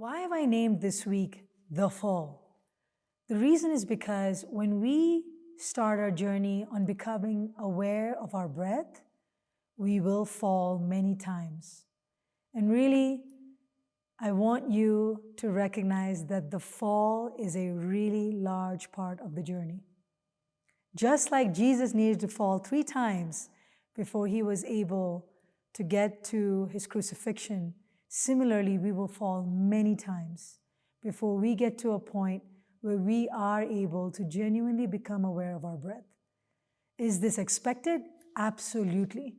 Why have I named this week The Fall? The reason is because when we start our journey on becoming aware of our breath, we will fall many times. And really, I want you to recognize that the fall is a really large part of the journey. Just like Jesus needed to fall 3 times before he was able to get to his crucifixion, similarly, we will fall many times before we get to a point where we are able to genuinely become aware of our breath. Is this expected? Absolutely.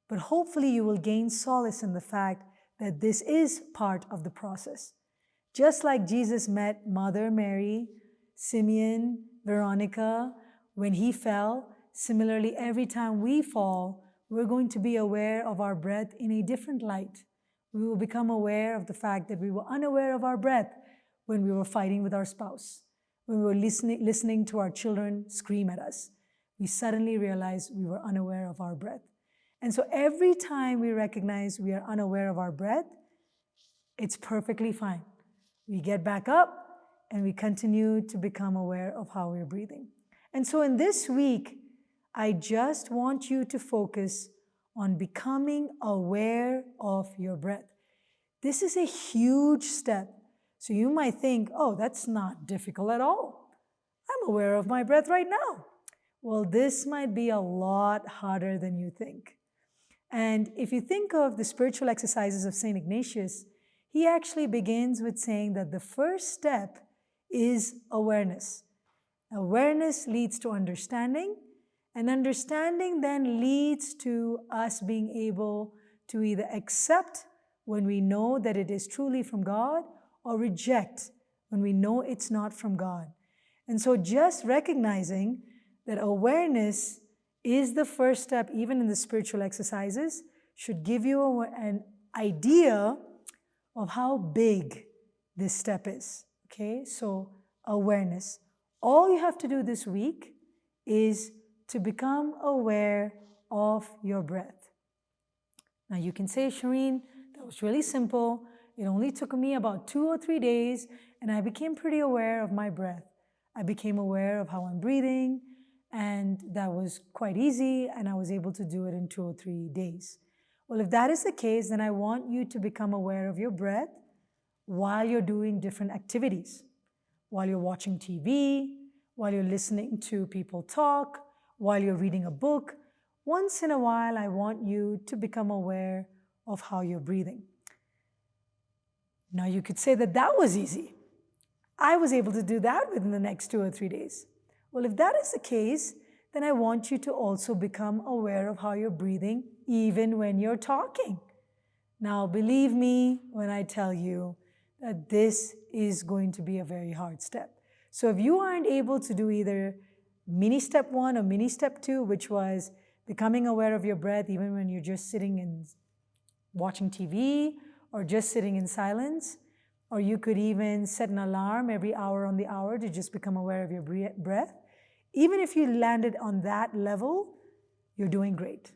But hopefully you will gain solace in the fact that this is part of the process. Just like Jesus met Mother Mary, Simeon, Veronica, when he fell, similarly, every time we fall, we're going to be aware of our breath in a different light. We will become aware of the fact that we were unaware of our breath when we were fighting with our spouse, when we were listening to our children scream at us. We suddenly realized we were unaware of our breath. And so every time we recognize we are unaware of our breath, it's perfectly fine. We get back up and we continue to become aware of how we're breathing. And so in this week, I just want you to focus on becoming aware of your breath. This is a huge step. So you might think, oh, that's not difficult at all. I'm aware of my breath right now. Well, this might be a lot harder than you think. And if you think of the spiritual exercises of St. Ignatius, he actually begins with saying that the first step is awareness. Awareness leads to understanding, and understanding then leads to us being able to either accept when we know that it is truly from God or reject when we know it's not from God. And so just recognizing that awareness is the first step, even in the spiritual exercises, should give you an idea of how big this step is. Okay, so awareness. All you have to do this week is to become aware of your breath. Now you can say, Shereen, that was really simple. It only took me about 2 or 3 days, and I became pretty aware of my breath. I became aware of how I'm breathing, and that was quite easy, and I was able to do it in 2 or 3 days. Well, if that is the case, then I want you to become aware of your breath while you're doing different activities, while you're watching TV, while you're listening to people talk, while you're reading a book. Once in a while, I want you to become aware of how you're breathing. Now, you could say that that was easy. I was able to do that within the next 2 or 3 days. Well, if that is the case, then I want you to also become aware of how you're breathing even when you're talking. Now, believe me when I tell you that this is going to be a very hard step. So if you aren't able to do either mini step 1 or mini step 2, which was becoming aware of your breath even when you're just sitting and watching TV or just sitting in silence, or you could even set an alarm every hour on the hour to just become aware of your breath. Even if you landed on that level, you're doing great.